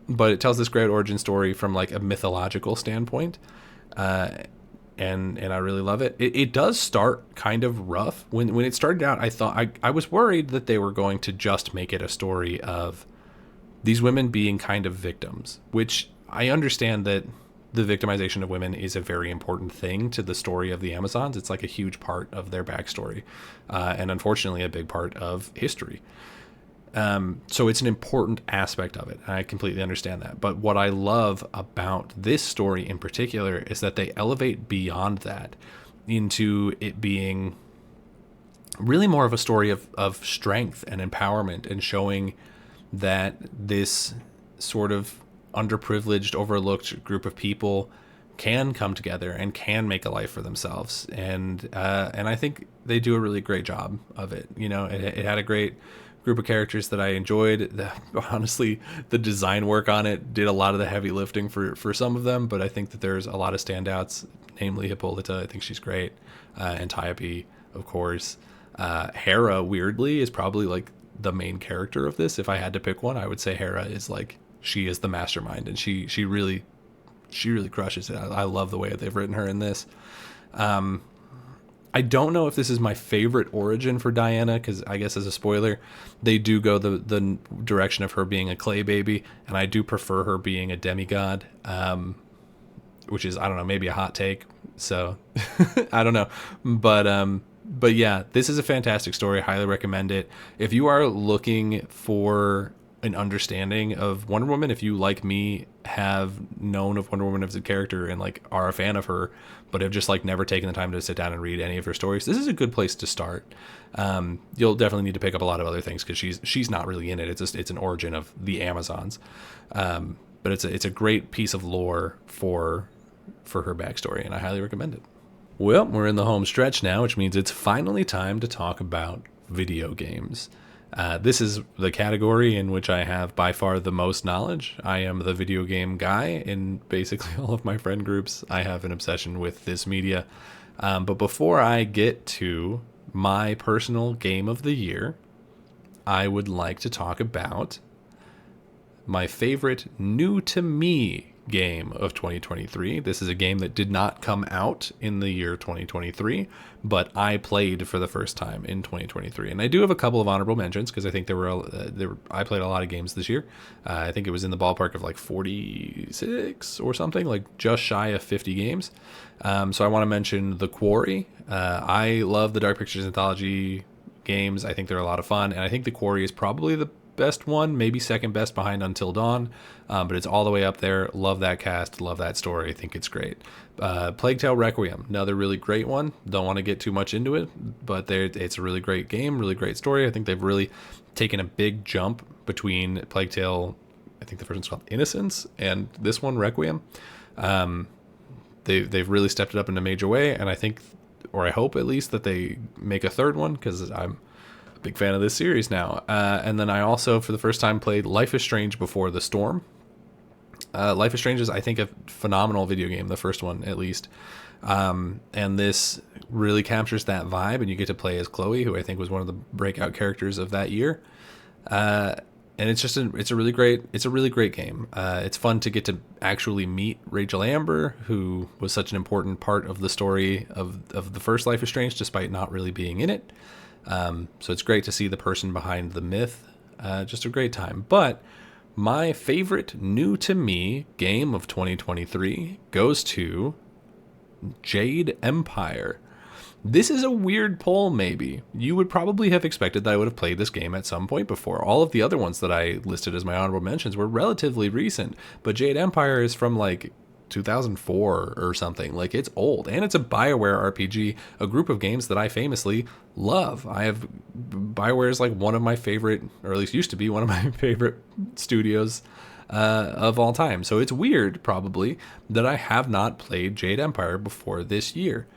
But it tells this great origin story from like a mythological standpoint. And I really love it. It does start kind of rough. When it started out, I thought I was worried that they were going to just make it a story of these women being kind of victims, which I understand that the victimization of women is a very important thing to the story of the Amazons. It's like a huge part of their backstory, and unfortunately a big part of history. So it's an important aspect of it. I completely understand that. But what I love about this story in particular is that they elevate beyond that into it being really more of a story of strength and empowerment, and showing that this sort of underprivileged, overlooked group of people can come together and can make a life for themselves. And I think they do a really great job of it. You know, it had a great group of characters that I enjoyed. Honestly, the design work on it did a lot of the heavy lifting for some of them, but I think that there's a lot of standouts, namely Hippolyta. I think she's great. Antiope, of course. Hera, weirdly, is probably like the main character of this. If I had to pick one, I would say Hera is like, she is the mastermind, and she really crushes it. I love the way they've written her in this. I don't know if this is my favorite origin for Diana, because I guess as a spoiler, they do go the direction of her being a clay baby, and I do prefer her being a demigod, which is, I don't know, maybe a hot take. So I don't know, but yeah, this is a fantastic story. Highly recommend it. If you are looking for an understanding of Wonder Woman, if you, like me, have known of Wonder Woman as a character and like are a fan of her, but have just like never taken the time to sit down and read any of her stories, this is a good place to start. You'll definitely need to pick up a lot of other things, because she's not really in it. It's an origin of the Amazons, but it's a great piece of lore for her backstory, and I highly recommend it. Well, we're in the home stretch now, which means it's finally time to talk about video games. This is the category in which I have by far the most knowledge. I am the video game guy in basically all of my friend groups. I have an obsession with this media. But before I get to my personal game of the year, I would like to talk about my favorite new to me game of 2023. This is a game that did not come out in the year 2023, but I played for the first time in 2023. And I do have a couple of honorable mentions, because I think I played a lot of games this year. I think it was in the ballpark of like 46 or something, like just shy of 50 games. So I want to mention The Quarry. I love the Dark Pictures Anthology games. I think they're a lot of fun, and I think The Quarry is probably the best one, maybe second best behind Until Dawn, but it's all the way up there. Love that cast, love that story. I think it's great. Plague Tale Requiem, another really great one. Don't want to get too much into it, but it's a really great game, really great story. I think they've really taken a big jump between Plague Tale, I think the first one's called Innocence, and this one, Requiem. They've really stepped it up in a major way, and I think, or I hope at least, that they make a third one, because I'm big fan of this series now. And then I also, for the first time, played Life is Strange Before the Storm. Life is Strange is, I think, a phenomenal video game, the first one at least. And this really captures that vibe, and you get to play as Chloe, who I think was one of the breakout characters of that year. And it's a really great game. It's fun to get to actually meet Rachel Amber, who was such an important part of the story of the first Life is Strange, despite not really being in it. So it's great to see the person behind the myth. Just a great time. But my favorite new to me game of 2023 goes to Jade Empire. This is a weird poll, maybe. You would probably have expected that I would have played this game at some point before. All of the other ones that I listed as my honorable mentions were relatively recent, but Jade Empire is from like 2004 or something. Like, it's old, and it's a BioWare RPG, a group of games that I famously love. BioWare is like one of my favorite, or at least used to be one of my favorite studios of all time. So it's weird, probably, that I have not played Jade Empire before this year.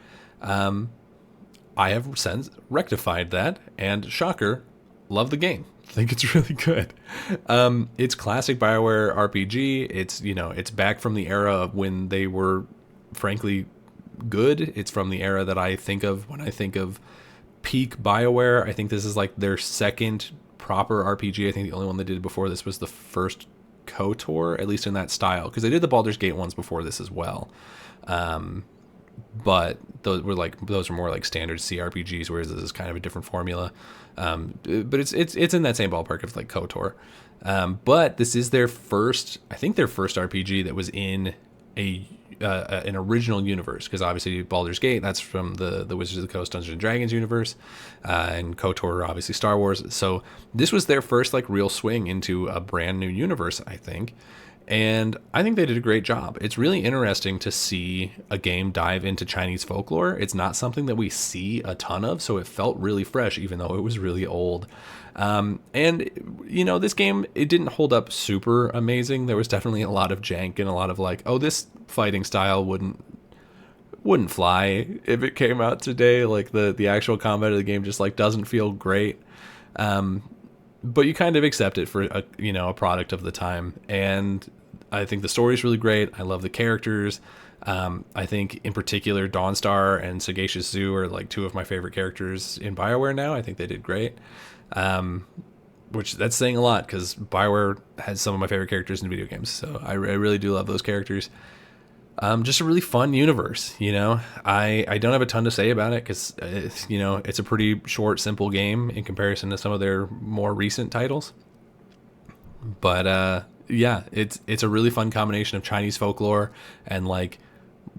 I have since rectified that, and shocker, love the game. Think it's really good. It's classic BioWare RPG. It's back from the era of when they were, frankly, good. It's from the era that I think of when I think of peak BioWare. I think this is like their second proper RPG. I think the only one they did before this was the first KOTOR, at least in that style, because they did the Baldur's Gate ones before this as well. But those are more like standard CRPGs, whereas this is kind of a different formula. But it's in that same ballpark of like KOTOR. But this is their first RPG that was in an original universe, because obviously Baldur's Gate, that's from the Wizards of the Coast Dungeons and Dragons universe, and KOTOR, obviously Star Wars. So this was their first like real swing into a brand new universe, I think. And I think they did a great job. It's really interesting to see a game dive into Chinese folklore. It's not something that we see a ton of, so it felt really fresh, even though it was really old. And, this game, it didn't hold up super amazing. There was definitely a lot of jank and a lot of like, oh, this fighting style wouldn't fly if it came out today. Like, the actual combat of the game just like doesn't feel great. But you kind of accept it for a product of the time. And I think the story is really great. I love the characters. I think in particular Dawnstar and Sagacious Zoo are like two of my favorite characters in BioWare now. I think they did great. Which that's saying a lot, because BioWare has some of my favorite characters in video games. So I really do love those characters. Just a really fun universe, I don't have a ton to say about it, because it's a pretty short, simple game in comparison to some of their more recent titles. But yeah, it's a really fun combination of Chinese folklore and like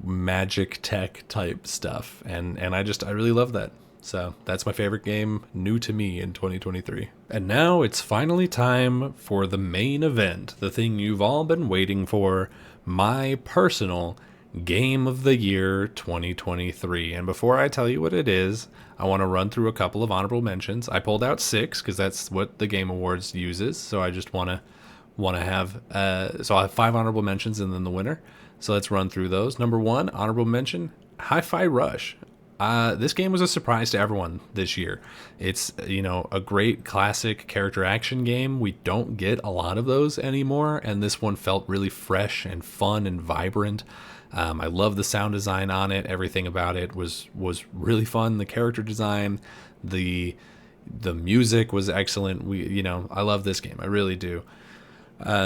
magic tech type stuff, and I really love that. So that's my favorite game new to me in 2023. And now it's finally time for the main event, the thing you've all been waiting for, my personal Game of the Year 2023. And before I tell you what it is, I want to run through a couple of honorable mentions. I pulled out 6 because that's what the Game Awards uses. So I just want to have so I have 5 honorable mentions and then the winner. So let's run through those. Number 1, honorable mention, Hi-Fi Rush. This game was a surprise to everyone this year. It's, a great classic character action game. We don't get a lot of those anymore, and this one felt really fresh and fun and vibrant. I love the sound design on it. Everything about it was really fun. The character design, the music was excellent. I love this game. I really do.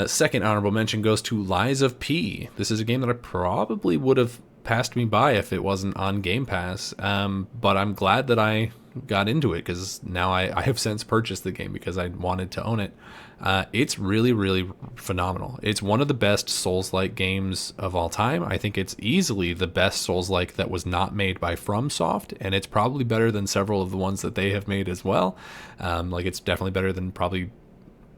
Second honorable mention goes to Lies of P. This is a game that I probably would have passed me by if it wasn't on Game Pass, but I'm glad that I got into it, because now I have since purchased the game because I wanted to own it. It's really, really phenomenal. It's one of the best Souls-like games of all time. I think it's easily the best Souls-like that was not made by FromSoft, and it's probably better than several of the ones that they have made as well. It's definitely better than probably,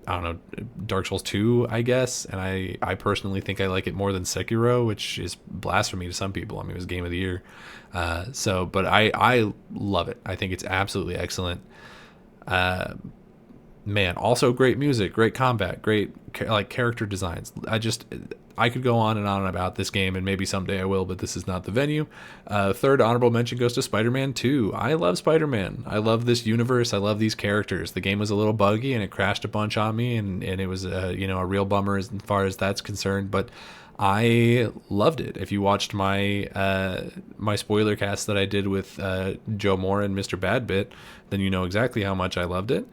I don't know, Dark Souls 2, I guess. And I personally think I like it more than Sekiro, which is blasphemy to some people. I mean, it was Game of the Year. But I love it. I think it's absolutely excellent. Man, also great music, great combat, great character designs. I could go on and on about this game, and maybe someday I will, but this is not the venue. Third honorable mention goes to Spider-Man 2. I love Spider-Man. I love this universe. I love these characters. The game was a little buggy, and it crashed a bunch on me, and it was a real bummer as far as that's concerned, but I loved it. If you watched my my spoiler cast that I did with Joe Moore and Mr. Badbit, then you know exactly how much I loved it.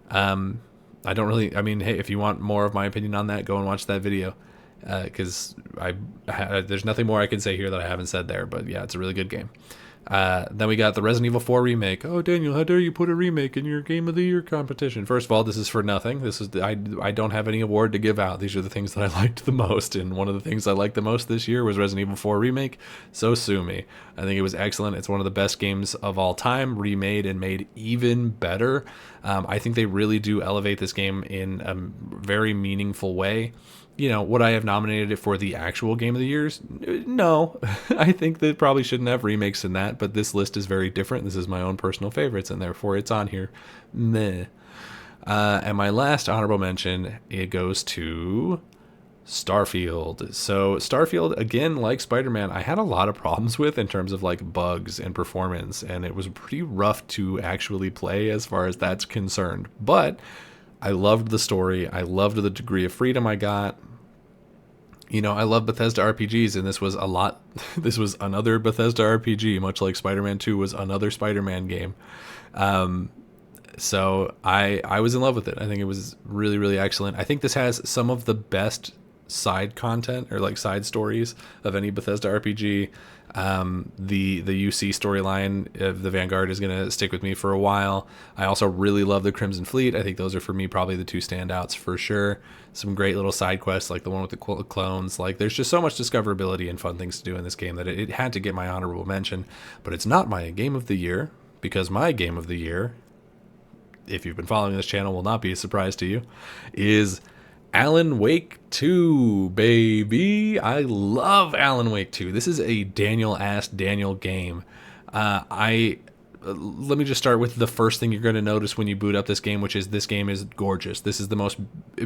I don't really. I mean, hey, if you want more of my opinion on that, go and watch that video, because there's nothing more I can say here that I haven't said there. But yeah, it's a really good game. Then we got the Resident Evil 4 remake. Oh, Daniel, how dare you put a remake in your Game of the Year competition? First of all, this is for nothing. I don't have any award to give out. These are the things that I liked the most, and one of the things I liked the most this year was Resident Evil 4 remake. So sue me. I think it was excellent. It's one of the best games of all time, remade and made even better. I think they really do elevate this game in a very meaningful way. Would I have nominated it for the actual Game of the Years? No. I think they probably shouldn't have remakes in that, but this list is very different. This is my own personal favorites, and therefore it's on here. Meh. And my last honorable mention, it goes to Starfield. So Starfield, again, like Spider-Man, I had a lot of problems with in terms of like bugs and performance, and it was pretty rough to actually play as far as that's concerned. But I loved the story. I loved the degree of freedom I got. I love Bethesda RPGs, and this was this was another Bethesda RPG, much like Spider-Man 2 was another Spider-Man game. So I was in love with it. I think it was really, really excellent. I think this has some of the best side content or like side stories of any Bethesda RPG. The UC storyline of the Vanguard is going to stick with me for a while. I also really love the Crimson Fleet. I think those are for me probably the two standouts for sure. Some great little side quests like the one with the clones. Like there's just so much discoverability and fun things to do in this game that it had to get my honorable mention. But it's not my game of the year, because my game of the year, if you've been following this channel, will not be a surprise to you, is Alan Wake 2, baby. I love Alan Wake 2. This is a Daniel Ask Daniel game. Let me just start with the first thing you're going to notice when you boot up this game, which is this game is gorgeous. This is the most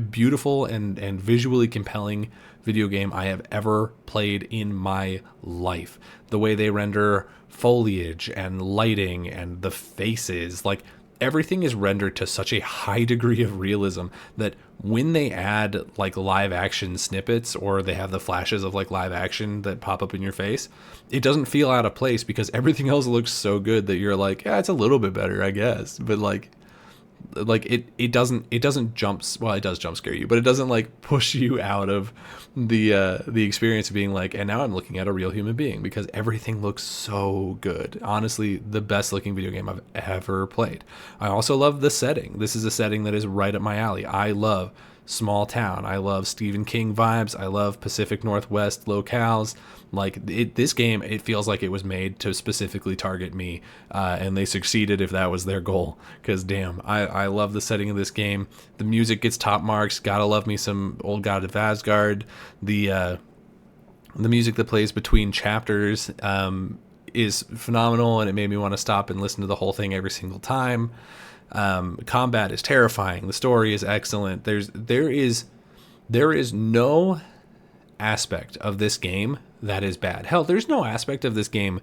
beautiful and visually compelling video game I have ever played in my life. The way they render foliage and lighting and the faces, like everything is rendered to such a high degree of realism that when they add like live action snippets or they have the flashes of like live action that pop up in your face, it doesn't feel out of place because everything else looks so good that you're like, yeah, it's a little bit better, I guess. But it doesn't jump. Well, it does jump scare you, but it doesn't like push you out of the experience of being like, and now I'm looking at a real human being, because everything looks so good. Honestly, the best looking video game I've ever played. I also love the setting. This is a setting that is right up my alley. I love small town. I love Stephen King vibes. I love Pacific Northwest locales. Like this game, it feels like it was made to specifically target me, and they succeeded if that was their goal. Because damn, I love the setting of this game. The music gets top marks. Gotta love me some Old God of Asgard. The music that plays between chapters is phenomenal, and it made me want to stop and listen to the whole thing every single time. Combat is terrifying. The story is excellent. There is no aspect of this game that is bad. Hell, there's no aspect of this game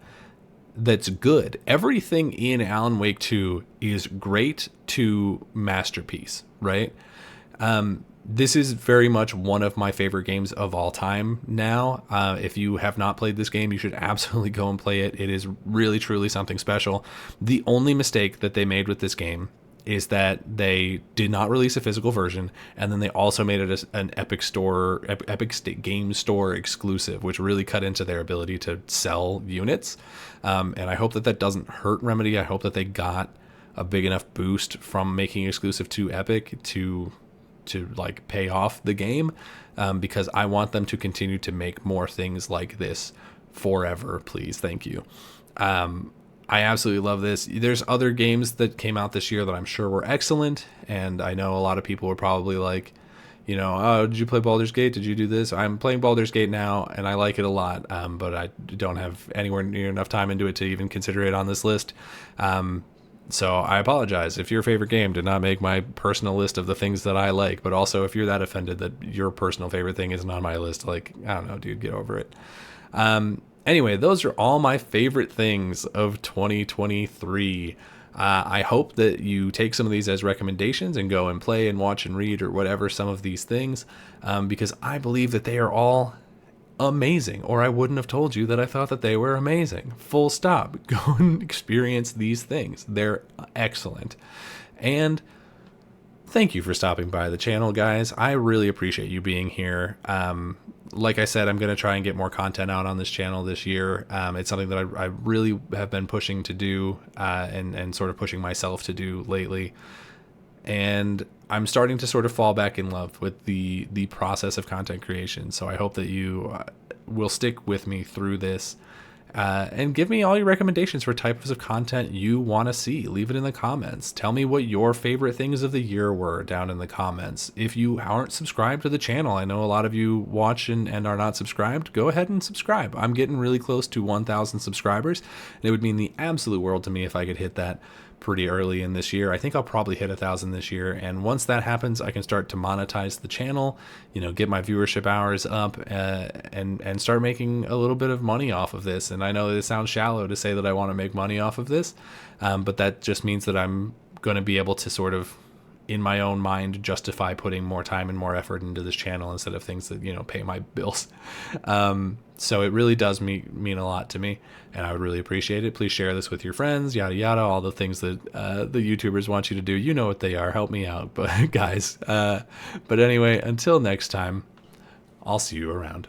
that's good. Everything in Alan Wake 2 is great to masterpiece, right? This is very much one of my favorite games of all time now. If you have not played this game, you should absolutely go and play it. It is really, truly something special. The only mistake that they made with this game is that they did not release a physical version, and then they also made it an Epic Game Store exclusive, which really cut into their ability to sell units. And I hope that doesn't hurt Remedy. I hope that they got a big enough boost from making exclusive to Epic to like pay off the game, because I want them to continue to make more things like this forever. Please, thank you. I absolutely love this. There's other games that came out this year that I'm sure were excellent, and I know a lot of people were probably like, oh, did you play Baldur's Gate? Did you do this? I'm playing Baldur's Gate now, and I like it a lot, but I don't have anywhere near enough time into it to even consider it on this list. So I apologize if your favorite game did not make my personal list of the things that I like, but also if you're that offended that your personal favorite thing isn't on my list, like, I don't know, dude, get over it. Anyway, those are all my favorite things of 2023. I hope that you take some of these as recommendations and go and play and watch and read or whatever some of these things, because I believe that they are all amazing, or I wouldn't have told you that I thought that they were amazing. Full stop. Go and experience these things. They're excellent. And thank you for stopping by the channel, guys. I really appreciate you being here. Like I said, I'm going to try and get more content out on this channel this year. It's something that I really have been pushing to do, and sort of pushing myself to do lately. And I'm starting to sort of fall back in love with the process of content creation. So I hope that you will stick with me through this, and give me all your recommendations for types of content you want to see. Leave it in the comments. Tell me what your favorite things of the year were down in the comments. If you aren't subscribed to the channel, I know a lot of you watch and are not subscribed. Go ahead and subscribe. I'm getting really close to 1,000 subscribers, and it would mean the absolute world to me if I could hit that pretty early in this year. I think I'll probably hit 1,000 this year, and once that happens, I can start to monetize the channel, get my viewership hours up, and start making a little bit of money off of this. And I know that it sounds shallow to say that I want to make money off of this, but that just means that I'm going to be able to sort of, in my own mind, justify putting more time and more effort into this channel instead of things that pay my bills. So it really does mean a lot to me, and I would really appreciate it. Please share this with your friends, yada yada, all the things that the YouTubers want you to do. You know what they are. Help me out, but guys. But anyway, until next time, I'll see you around.